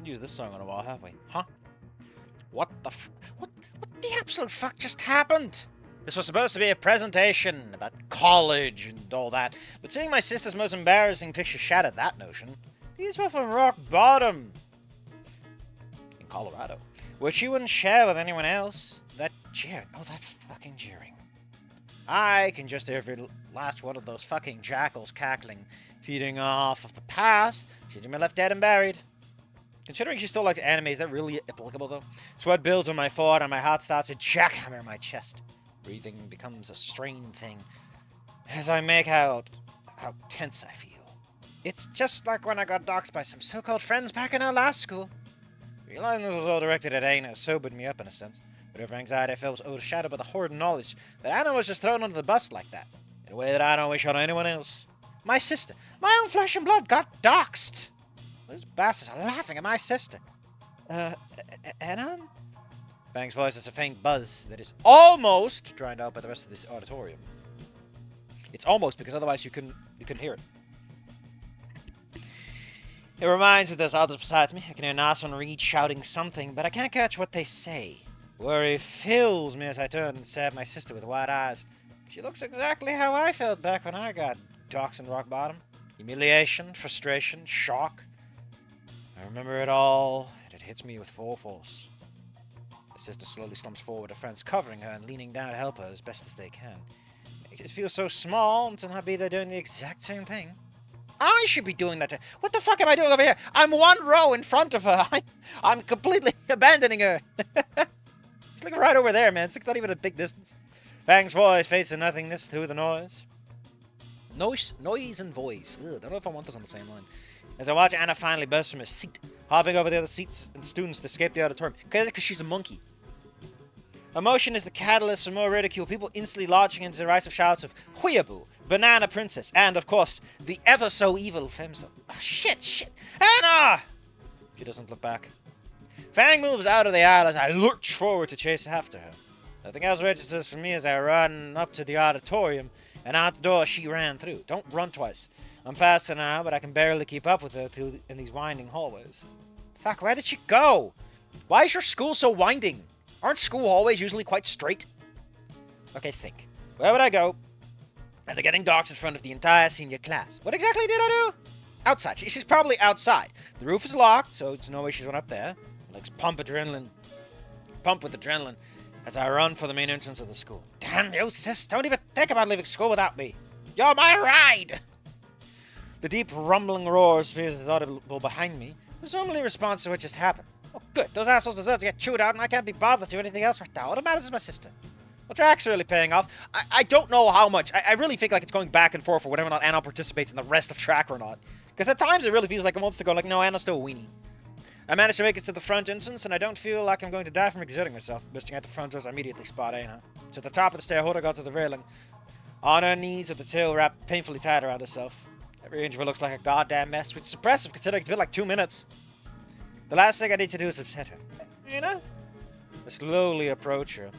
Haven't used this song in a while, have we? Huh? What the absolute fuck just happened? This was supposed to be a presentation about college and all that, but seeing my sister's most embarrassing picture shattered that notion. These were from rock bottom. In Colorado. Which she wouldn't share with anyone else. That jeering. Oh, that fucking jeering. I can just hear every last one of those fucking jackals cackling, feeding off of the past. She'd been left dead and buried. Considering she still likes anime, is that really applicable, though? Sweat builds on my forehead and my heart starts to jackhammer my chest. Breathing becomes a strained thing as I make out how tense I feel. It's just like when I got doxxed by some so-called friends back in our last school. Realizing this was all directed at Anna sobered me up in a sense. Whatever anxiety I felt was overshadowed by the horrid knowledge that Anna was just thrown under the bus like that, in a way that I don't wish on anyone else. My sister, my own flesh and blood, got doxxed. Those bastards are laughing at my sister. Anon? Fang's voice is a faint buzz that is almost drowned out by the rest of this auditorium. It's almost, because otherwise you couldn't hear it. It reminds me there's others besides me. I can hear Nas and Reed shouting something, but I can't catch what they say. Worry fills me as I turn and stare at my sister with wide eyes. She looks exactly how I felt back when I got doxxed in rock bottom. Humiliation, frustration, shock. I remember it all, and it hits me with full force. My sister slowly slumps forward, her friends covering her and leaning down to help her as best as they can. Makes it feel so small and to not be there doing the exact same thing. I should be doing that. What the fuck am I doing over here? I'm one row in front of her. I'm completely abandoning her. She's looking right over there, man. It's not even a big distance. Fang's voice fades to nothingness through the noise. Noise and voice. Ugh, don't know if I want this on the same line. As I watch Anna finally burst from her seat, hopping over the other seats and students to escape the auditorium. Because she's a monkey. Emotion is the catalyst for more ridicule, people instantly launching into derisive shouts of Huyabu, Banana Princess, and, of course, the ever-so-evil Femso. Oh, shit! Anna! She doesn't look back. Fang moves out of the aisle as I lurch forward to chase after her. Nothing else registers for me as I run up to the auditorium, and out the door she ran through. Don't run twice. I'm faster now, but I can barely keep up with her in these winding hallways. Fuck, where did she go? Why is your school so winding? Aren't school hallways usually quite straight? Okay, think. Where would I go after getting doxxed in front of the entire senior class? What exactly did I do? Outside. She's probably outside. The roof is locked, so there's no way she's went up there. Legs pump with adrenaline as I run for the main entrance of the school. Damn you, sis. Don't even think about leaving school without me. You're my ride! The deep rumbling roar appears audible behind me, presumably a response to what just happened. Oh, good. Those assholes deserve to get chewed out, and I can't be bothered to do anything else right now. What matters is my sister. Well, track's really paying off. I don't know how much. I really think like it's going back and forth for whether or not Anna participates in the rest of track or not. Because at times it really feels like it wants to go like, no, Anna's still a weenie. I managed to make it to the front entrance, and I don't feel like I'm going to die from exerting myself. Bursting at the front doors, I immediately spot Anna. She's at the top of the stair, holding onto the railing. On her knees with the tail wrapped painfully tight around herself. Every inch of her looks like a goddamn mess, which is impressive considering it's been like 2 minutes. The last thing I need to do is upset her. Anna? I slowly approach her.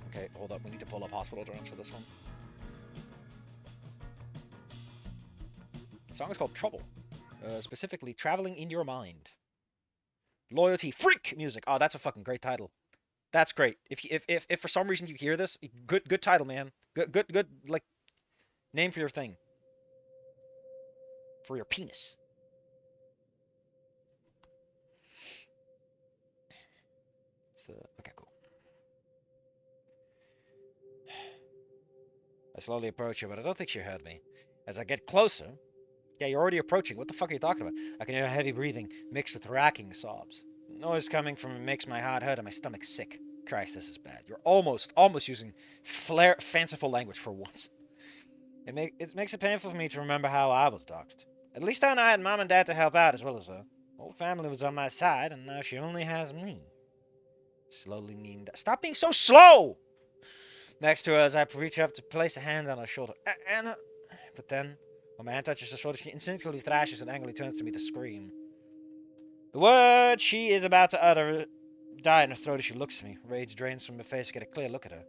Okay, hold up. We need to pull up hospital drones for this one. The song is called Trouble. Specifically, Traveling in Your Mind. Loyalty Freak music. Oh, that's a fucking great title. That's great. If for some reason you hear this, good title, man. Good like name for your thing. For your penis. So, okay, cool. I slowly approach her, but I don't think she heard me. As I get closer... Yeah, you're already approaching. What the fuck are you talking about? I can hear heavy breathing, mixed with racking sobs. The noise coming from it makes my heart hurt and my stomach sick. Christ, this is bad. You're almost using fanciful language for once. It makes it painful for me to remember how I was doxxed. At least I had Mom and Dad to help out as well as her. Whole family was on my side, and now she only has me. Slowly kneeling down. Stop being so slow! Next to her, as I reach up to place a hand on her shoulder. Anna... But then... when my hand touches her shoulder, she instinctively thrashes and angrily turns to me to scream. The word she is about to utter die in her throat as she looks at me. Rage drains from her face to get a clear look at her.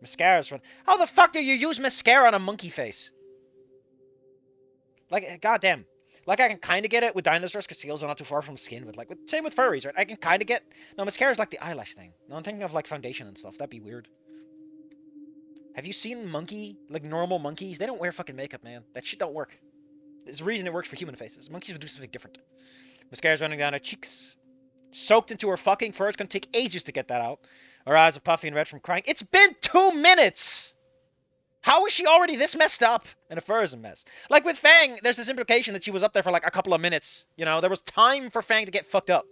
Mascara's run. How the fuck do you use mascara on a monkey face? Like, goddamn. Like, I can kind of get it with dinosaurs because seals are not too far from skin, but, like, same with furries, right? I can kind of get... No, mascara is like the eyelash thing. No, I'm thinking of, like, foundation and stuff. That'd be weird. Have you seen like, normal monkeys? They don't wear fucking makeup, man. That shit don't work. There's a reason it works for human faces. Monkeys would do something different. Mascara's running down her cheeks. Soaked into her fucking fur. It's gonna take ages to get that out. Her eyes are puffy and red from crying. It's been 2 minutes! How is she already this messed up? And her fur is a mess. Like with Fang, there's this implication that she was up there for like a couple of minutes. You know, there was time for Fang to get fucked up.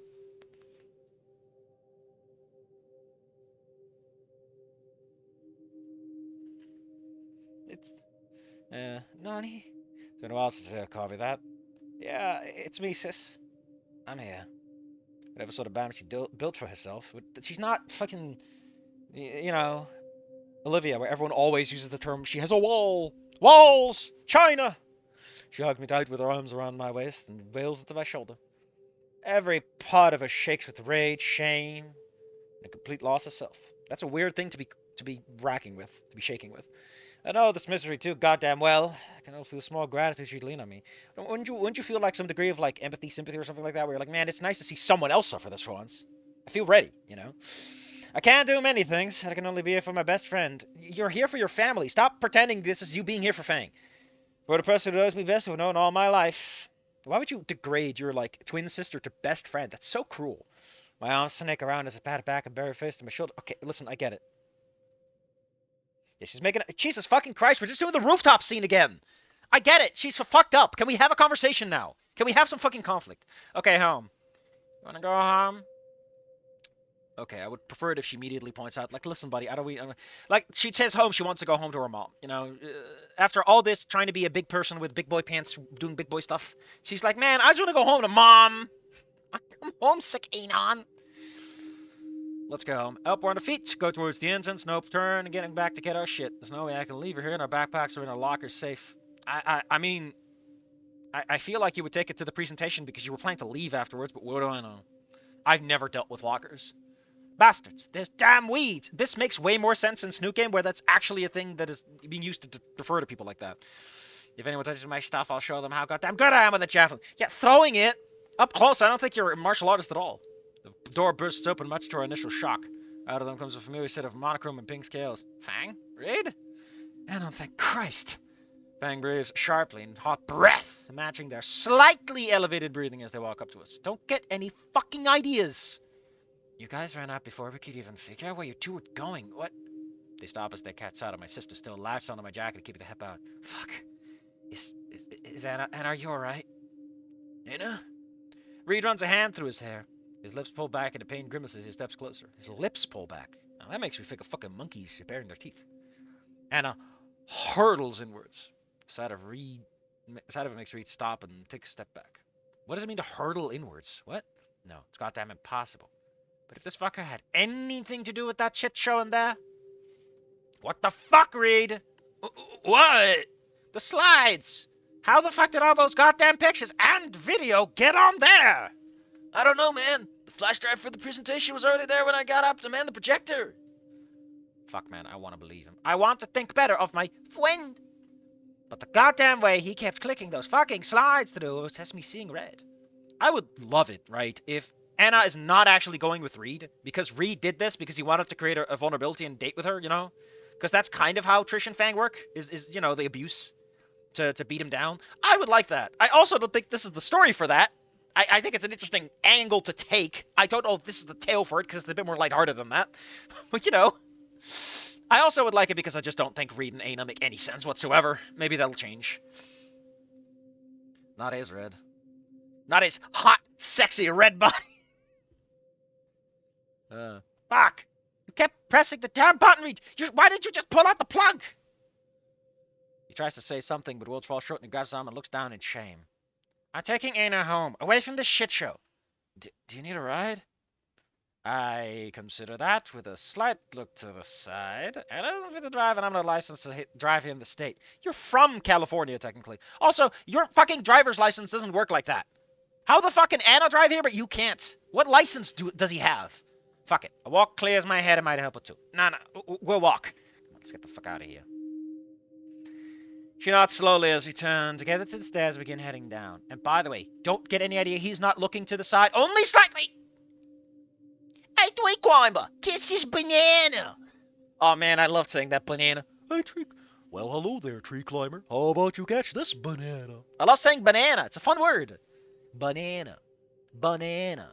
It's... Nani? It's been a while since I copy that. Yeah, it's me, sis. I'm here. Whatever sort of band she built for herself. She's not fucking... You know... Olivia, where everyone always uses the term, she has a wall. Walls! China! She hugged me tight with her arms around my waist and wails into my shoulder. Every part of her shakes with rage, shame, and a complete loss of self. That's a weird thing to be racking with, to be shaking with. I know this misery too goddamn well. I can only feel small gratitude she'd lean on me. Wouldn't you feel like some degree of like empathy, sympathy, or something like that, where you're like, man, it's nice to see someone else suffer this for once. I feel ready, you know? I can't do many things. I can only be here for my best friend. You're here for your family. Stop pretending this is you being here for Fang. For the person who knows me best, who I've known all my life. Why would you degrade your, like, twin sister to best friend? That's so cruel. My arms snake around as I pat her back and bury her face to my shoulder. Okay, listen, I get it. Yeah, she's making... Jesus fucking Christ, we're just doing the rooftop scene again. I get it. She's fucked up. Can we have a conversation now? Can we have some fucking conflict? Okay, home. You wanna go home? Okay, I would prefer it if she immediately points out, like, listen, buddy, like, she says home, she wants to go home to her mom, you know? After all this, trying to be a big person with big boy pants, doing big boy stuff, she's like, man, I just want to go home to mom. I'm homesick, Anon. Let's go home. Up, we're on the feet. Go towards the entrance. Nope, turn, and getting back to get our shit. There's no way I can leave her here, and our backpacks are in our lockers safe. I mean, I feel like you would take it to the presentation because you were planning to leave afterwards, but what do I know? I've never dealt with lockers. Bastards, there's damn weeds. This makes way more sense in Snoot Game, where that's actually a thing that is being used to refer to people like that. If anyone touches my stuff, I'll show them how goddamn good I am with a javelin. Yeah, throwing it up close, I don't think you're a martial artist at all. The door bursts open, much to our initial shock. Out of them comes a familiar set of monochrome and pink scales. Fang? Reed? Anon, thank Christ. Fang breathes sharply and hot breath, matching their slightly elevated breathing as they walk up to us. Don't get any fucking ideas. You guys ran out before we could even figure out where you two were going. What? They stop as they catch sight of my sister still latched onto my jacket to keep the hip out. Fuck. Is Anna, are you alright? Anna? Reed runs a hand through his hair. His lips pull back and a pain grimaces as he steps closer. His lips pull back. Now that makes me think of fucking monkeys baring their teeth. Anna hurtles inwards. The sight of it makes Reed stop and take a step back. What does it mean to hurtle inwards? What? No, it's goddamn impossible. But if this fucker had anything to do with that shit show in there... What the fuck, Reed? What? The slides! How the fuck did all those goddamn pictures and video get on there? I don't know, man. The flash drive for the presentation was already there when I got up to man the projector. Fuck, man, I want to believe him. I want to think better of my friend. But the goddamn way he kept clicking those fucking slides through was just me seeing red. I would love it, right, if Anna is not actually going with Reed, because Reed did this because he wanted to create a vulnerability and date with her, you know? Because that's kind of how Trish and Fang work, is you know, the abuse to beat him down. I would like that. I also don't think this is the story for that. I think it's an interesting angle to take. I don't know if this is the tale for it, because it's a bit more lighthearted than that. But, you know, I also would like it because I just don't think Reed and Aina make any sense whatsoever. Maybe that'll change. Not his red. Not his hot, sexy red body. Fuck! You kept pressing the damn button, Reed! Why didn't you just pull out the plug? He tries to say something, but Wills falls short and he grabs his arm and looks down in shame. I'm taking Aina home, away from this shit show. Do you need a ride? I consider that with a slight look to the side. And I don't fit to drive, and I'm not licensed to drive here in the state. You're from California, technically. Also, your fucking driver's license doesn't work like that. How the fucking Anna drive here, but you can't? What license does he have? Fuck it. A walk clears my head and might help it too. No, we'll walk. Let's get the fuck out of here. She nods slowly as we turn together to the stairs and begin heading down. And by the way, don't get any idea he's not looking to the side, only slightly! Hey, tree climber, kiss this banana! Oh man, I love saying that, banana. Hey, tree. Well, hello there, tree climber. How about you catch this banana? I love saying banana. It's a fun word. Banana. Banana.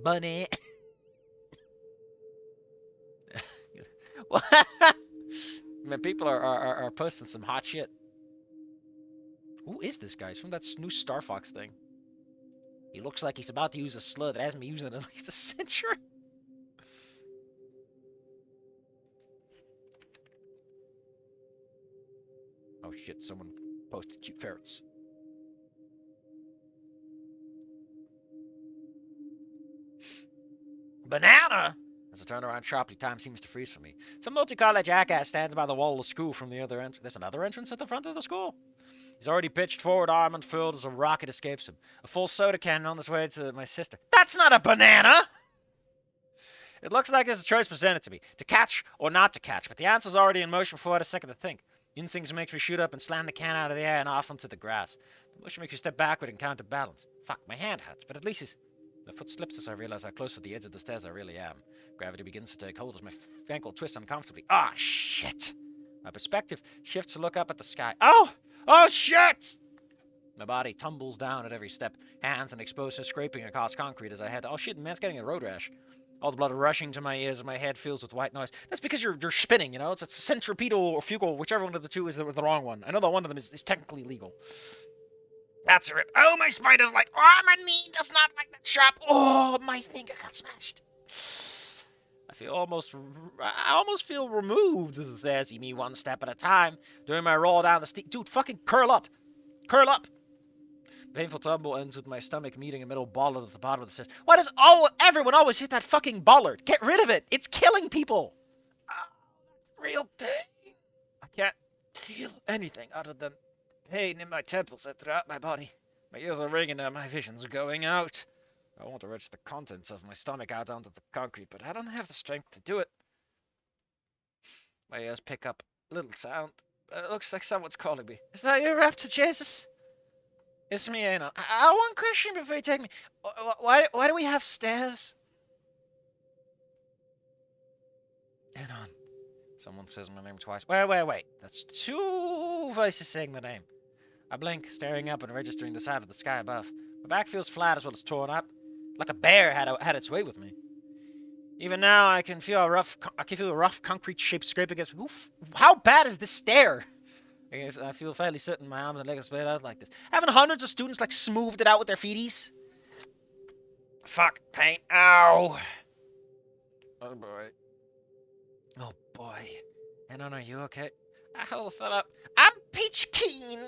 Banana. Man, people are posting some hot shit. Who is this guy? He's from that Snoot Fics thing. He looks like he's about to use a slur that hasn't been used in at least a century. Oh shit, someone posted cute ferrets. Banana! As I turn around sharply, time seems to freeze for me. Some multicolored jackass stands by the wall of the school from the other entrance. There's another entrance at the front of the school. He's already pitched forward, arm unfurled as a rocket escapes him. A full soda cannon on his way to my sister. That's not a banana! It looks like there's a choice presented to me, to catch or not to catch, but the answer's already in motion before I had a second to think. Instincts makes me shoot up and slam the can out of the air and off onto the grass. The motion makes me step backward and counterbalance. Fuck, my hand hurts, but at least he's... My foot slips as I realize how close to the edge of the stairs I really am. Gravity begins to take hold as my ankle twists uncomfortably. Ah, shit! My perspective shifts to look up at the sky. Oh! Oh, shit! My body tumbles down at every step, hands and exposed scraping across concrete as I head. Oh shit, man's getting a road rash. All the blood rushing to my ears and my head fills with white noise. That's because you're spinning, you know? It's centripetal or fugal, whichever one of the two is the wrong one. I know that one of them is technically legal. That's a rip. Oh, my spider's like, oh, my knee does not like that sharp. Oh, my finger got smashed. I almost feel removed as me one step at a time during my roll down the steep. Dude, fucking curl up. Curl up. Painful tumble ends with my stomach meeting a middle bollard at the bottom of the stairs. Why does everyone always hit that fucking bollard? Get rid of it. It's killing people. Oh, that's real pain. I can't feel anything other than pain in my temples and throughout my body. My ears are ringing and my vision's going out. I want to wrench the contents of my stomach out onto the concrete, but I don't have the strength to do it. My ears pick up a little sound. It looks like someone's calling me. Is that you, Raptor Jesus? It's me, Anon. I want one question before you take me. Why do we have stairs? Anon. Someone says my name twice. Wait. That's two voices saying my name. I blink, staring up and registering the side of the sky above. My back feels flat as well as torn up, like a bear had its way with me. Even now, I can feel a rough concrete shape scrape against. How bad is this stair? I feel fairly certain my arms and legs are spread out like this. Haven't hundreds of students like smoothed it out with their feeties? Fuck, pain. Ow. Oh boy. Oh boy. Anon, are you okay? I hold the thumb up. I'm peach keen.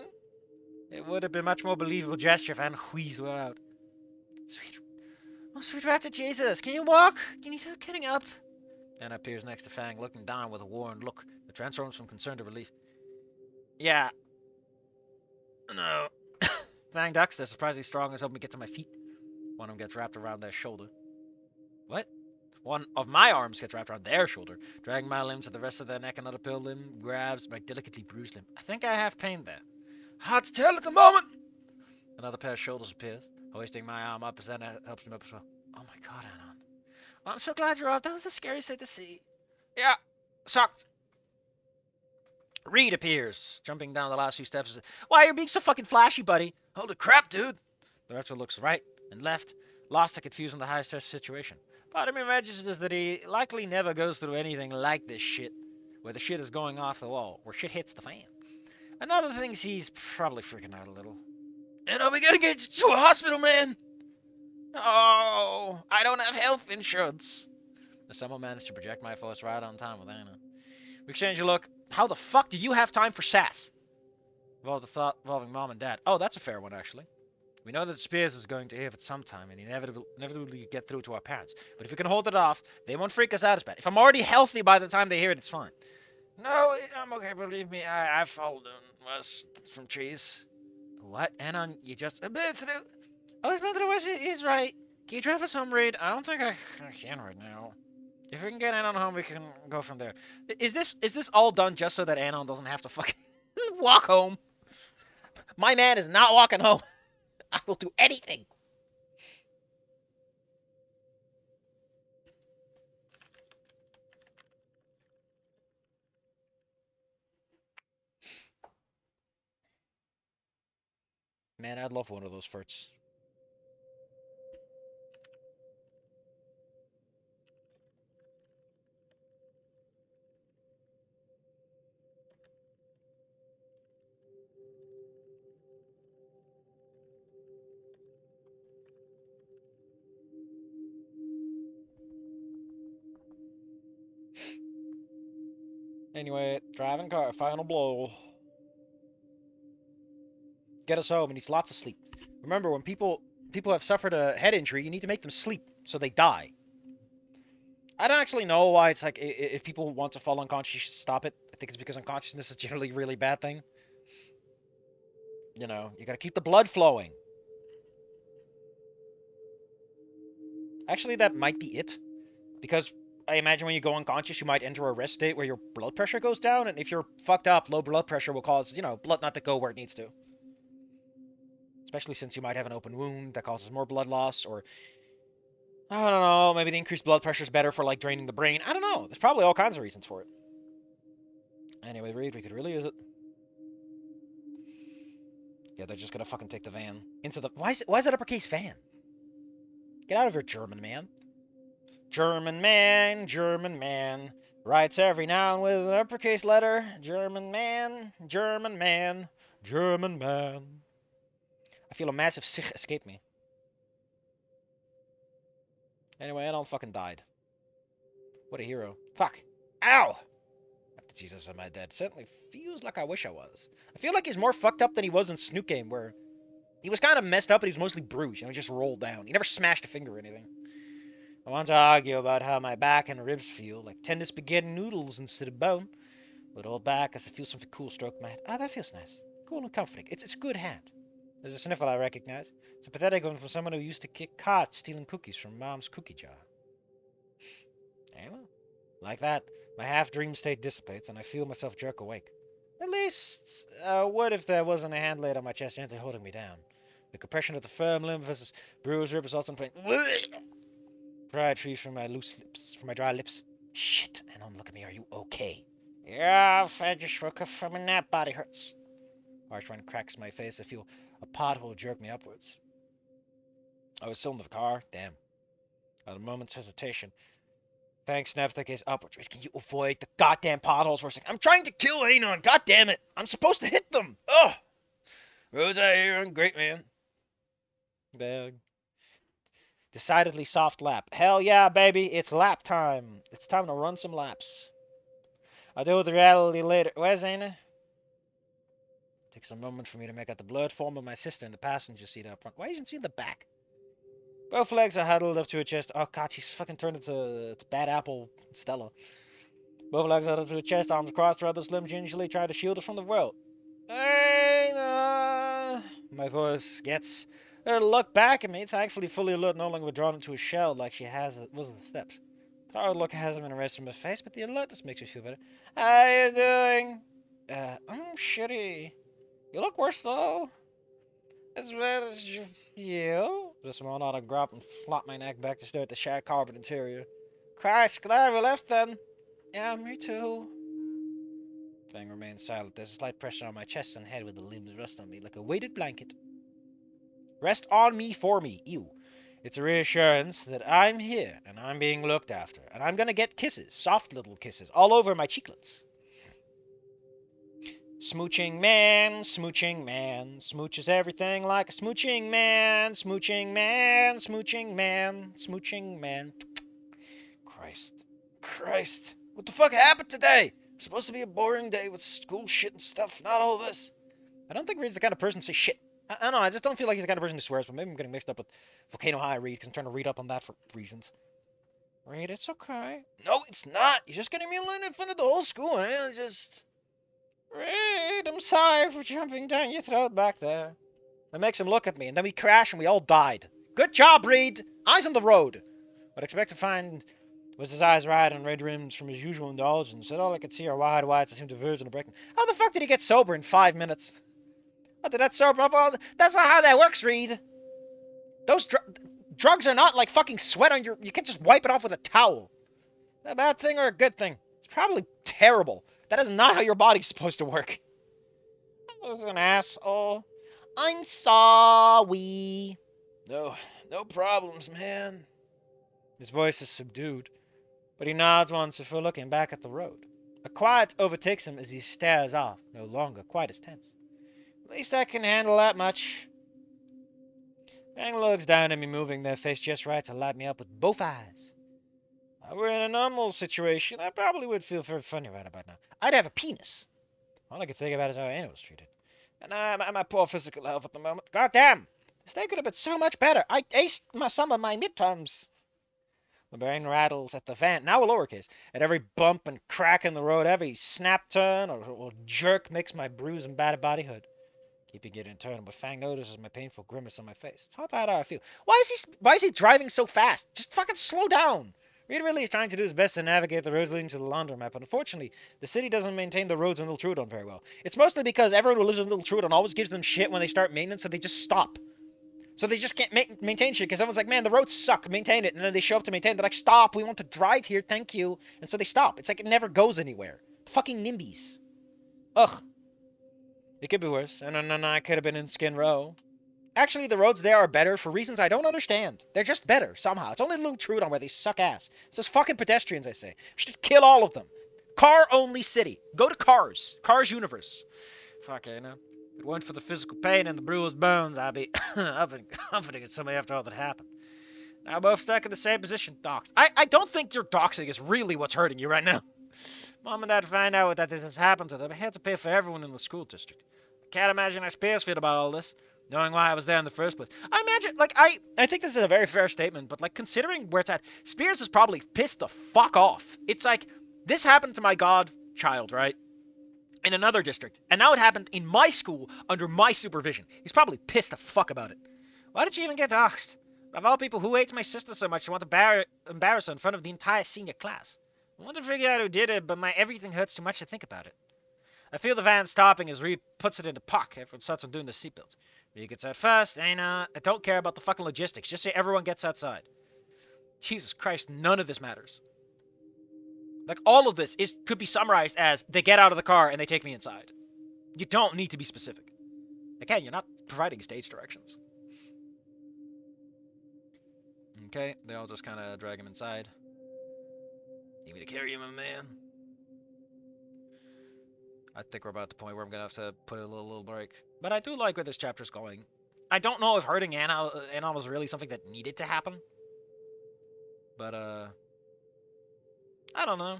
It would have been a much more believable gesture if I hadn't wheezed her out. Sweet Raptor Jesus, can you walk? Do you need help getting up? Anna appears next to Fang, looking down with a worn look that transforms from concern to relief. Yeah. No. Fang ducks. They're surprisingly strong as help me get to my feet. One of them gets wrapped around their shoulder. What? One of my arms gets wrapped around their shoulder, dragging my limbs to the rest of their neck. Another pill limb grabs my delicately bruised limb. I think I have pain there. Hard to tell at the moment. Another pair of shoulders appears, hoisting my arm up as Anna helps me up as well. Oh my god, Anon. Well, I'm so glad you're up. That was a scary sight to see. Yeah, sucked. Reed appears, jumping down the last few steps. Why, you're being so fucking flashy, buddy. Holy crap, dude. The Retro looks right and left, lost to confusing the high-stress situation. Part of me registers that he likely never goes through anything like this shit, where the shit is going off the wall, where shit hits the fan. Another thing is he's probably freaking out a little. We gotta get you to a hospital, man. Oh, I don't have health insurance. Someone managed to project my force right on time with Anna. We exchange a look. How the fuck do you have time for sass? Involved the thought involving Mom and Dad. Oh, that's a fair one, actually. We know that Spears is going to hear of it sometime and inevitably get through to our parents. But if we can hold it off, they won't freak us out as bad. If I'm already healthy by the time they hear it, it's fine. No, I'm okay, believe me. I've fallen worse from trees. What? Anon, you just... I've been through... Oh, he's been through worse. He's right. Can you drive us home, Reed? I don't think I can right now. If we can get Anon home, we can go from there. Is this all done just so that Anon doesn't have to fucking walk home. My man is not walking home. I will do anything. Man, I'd love one of those farts. Anyway, driving car, final blow. Get us home. He needs lots of sleep. Remember, when people have suffered a head injury, you need to make them sleep so they die. I don't actually know why it's like if people want to fall unconscious, you should stop it. I think it's because unconsciousness is generally a really bad thing. You know, you gotta keep the blood flowing. Actually, that might be it. Because I imagine when you go unconscious, you might enter a rest state where your blood pressure goes down, and if you're fucked up, low blood pressure will cause, you know, blood not to go where it needs to. Especially since you might have an open wound that causes more blood loss, or I don't know, maybe the increased blood pressure is better for, like, draining the brain. I don't know. There's probably all kinds of reasons for it. Anyway, Reed, we could really use it. Yeah, they're just gonna fucking take the van. Into the... Why is that uppercase van? Get out of here, German man. German man. Writes every noun with an uppercase letter. German man. I feel a massive sich escape me. Anyway, Anon fucking died. What a hero. Fuck. Ow! Jesus, am I dead? Certainly feels like I wish I was. I feel like he's more fucked up than he was in Snoot Game, where he was kind of messed up, but he was mostly bruised. You know, he just rolled down. He never smashed a finger or anything. I want to argue about how my back and ribs feel, like tender spaghetti noodles instead of bone. But old back as I feel something cool stroke my head. Ah, that feels nice. Cool and comforting. It's a good hand. There's a sniffle I recognize. It's a pathetic one for someone who used to kick carts stealing cookies from Mom's cookie jar. Anyway, like that, my half-dream state dissipates, and I feel myself jerk awake. At least, what if there wasn't a hand laid on my chest gently holding me down? The compression of the firm limb versus bruised rib results in pain. Pride free from my loose lips, from my dry lips. Shit, Anon, look at me. Are you okay? Yeah, I just woke up from a nap. Body hurts. Harsh one cracks my face. I feel a pothole jerk me upwards. I was still in the car. Damn. Without a moment's hesitation, Fang snaps the case upwards. Can you avoid the goddamn potholes for a second? I'm trying to kill Anon. God damn it. I'm supposed to hit them. Ugh. Rose out here. I'm great, man. Bag. Decidedly soft lap. Hell yeah, baby. It's lap time. It's time to run some laps. I'll deal with the reality later. Where's Anna? Takes a moment for me to make out the blurred form of my sister in the passenger seat up front. Why isn't she in the back? Both legs are huddled up to her chest. Oh god, she's fucking turned into Bad Apple Stella. Both legs huddled to her chest, arms crossed, rather slim, gingerly trying to shield her from the world. Anna! My voice gets her to look back at me, thankfully fully alert, no longer withdrawn into a shell like she was at the steps. The hard look hasn't been erased from her face, but the alertness makes me feel better. How you doing? I'm shitty. You look worse, though. As bad as you feel. Just went on a grop and flopped my neck back to stare at the shag carpet interior. Christ, glad we left then. Yeah, me too. Fang remains silent. There's a slight pressure on my chest and head with the limbs rest on me like a weighted blanket. Rest on me for me. Ew. It's a reassurance that I'm here and I'm being looked after. And I'm gonna get kisses, soft little kisses, all over my cheeklets. Smooching man, smooches everything like a smooching man. Christ. What the fuck happened today? It's supposed to be a boring day with school shit and stuff, not all this. I don't think Reed's the kind of person to say shit. I don't know, I just don't feel like he's the kind of person who swears, but maybe I'm getting mixed up with Volcano High Reed, because I'm trying to read up on that for reasons. Reed, it's okay. No, it's not. You're just getting me in front of the whole school, eh? Reed, I'm sorry for jumping down your throat back there. That makes him look at me, and then we crash and we all died. Good job, Reed. Eyes on the road. I'd expect to find Was his eyes wide and red rims from his usual indulgence? Said all I could see are wide whites that seemed to verge on a breaking. How the fuck did he get sober in 5 minutes? What, did that sober up all? That's not how that works, Reed. Those drugs are not like fucking sweat on your. You can't just wipe it off with a towel. A bad thing or a good thing? It's probably terrible. That is not how your body's supposed to work. I was an asshole. I'm sorry. No problems, man. His voice is subdued, but he nods once before looking back at the road. A quiet overtakes him as he stares off, no longer quite as tense. At least I can handle that much. Fang looks down at me, moving their face just right to light me up with both eyes. If I were in a normal situation, I probably would feel very funny right about now. I'd have a penis. All I could think about is how Anna was treated. And my poor physical health at the moment. God damn! This day could have been so much better. I aced some of my midterms. My brain rattles at the van, now a lowercase. At every bump and crack in the road, every snap turn or jerk makes my bruised and battered body hurt. Keeping it internal, but Fang notices my painful grimace on my face. It's how tired I feel. Why is he driving so fast? Just fucking slow down. Reed really is trying to do his best to navigate the roads leading to the laundromat, but unfortunately, the city doesn't maintain the roads in Little Trudon very well. It's mostly because everyone who lives in Little Trudon always gives them shit when they start maintenance, so they just stop. So they just can't maintain shit, because everyone's like, man, the roads suck, maintain it. And then they show up to maintain it, they're like, stop, we want to drive here, thank you. And so they stop. It's like it never goes anywhere. Fucking NIMBYs. Ugh. It could be worse, and I could have been in Skid Row. Actually, the roads there are better for reasons I don't understand. They're just better, somehow. It's only a little Trudon where they suck ass. It's those fucking pedestrians, I say. We should kill all of them. Car-only city. Go to Cars. Cars universe. Fuck, you know. If it weren't for the physical pain and the bruised bones, I'd be comforting at somebody after all that happened. Now both stuck in the same position, doxed. I don't think your doxing is really what's hurting you right now. Mom and Dad find out that this has happened to them. I had to pay for everyone in the school district. I can't imagine how Spears feel about all this, knowing why I was there in the first place. I imagine, like, I think this is a very fair statement, but, like, considering where it's at, Spears is probably pissed the fuck off. It's like, this happened to my godchild, right? In another district. And now it happened in my school under my supervision. He's probably pissed the fuck about it. Why did she even get doxxed? Of all people, who hates my sister so much, I want to embarrass her in front of the entire senior class. I want to figure out who did it, but my everything hurts too much to think about it. I feel the van stopping as Reed puts it into park. Everyone starts on doing the seatbelts. Reed gets out first, and I don't care about the fucking logistics. Just say everyone gets outside. Jesus Christ, none of this matters. Like, all of this could be summarized as, they get out of the car and they take me inside. You don't need to be specific. Again, you're not providing stage directions. Okay, they all just kind of drag him inside. Need me to carry him, my man? I think we're about at the point where I'm going to have to put a little break. But I do like where this chapter's going. I don't know if hurting Anna was really something that needed to happen. But, I don't know.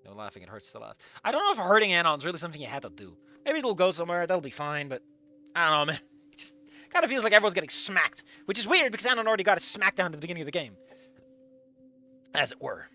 No laughing, it hurts to laugh. I don't know if hurting Anon is really something you had to do. Maybe it'll go somewhere, that'll be fine, but I don't know, man. It just kind of feels like everyone's getting smacked. Which is weird, because Anon already got a smackdown at the beginning of the game. As it were.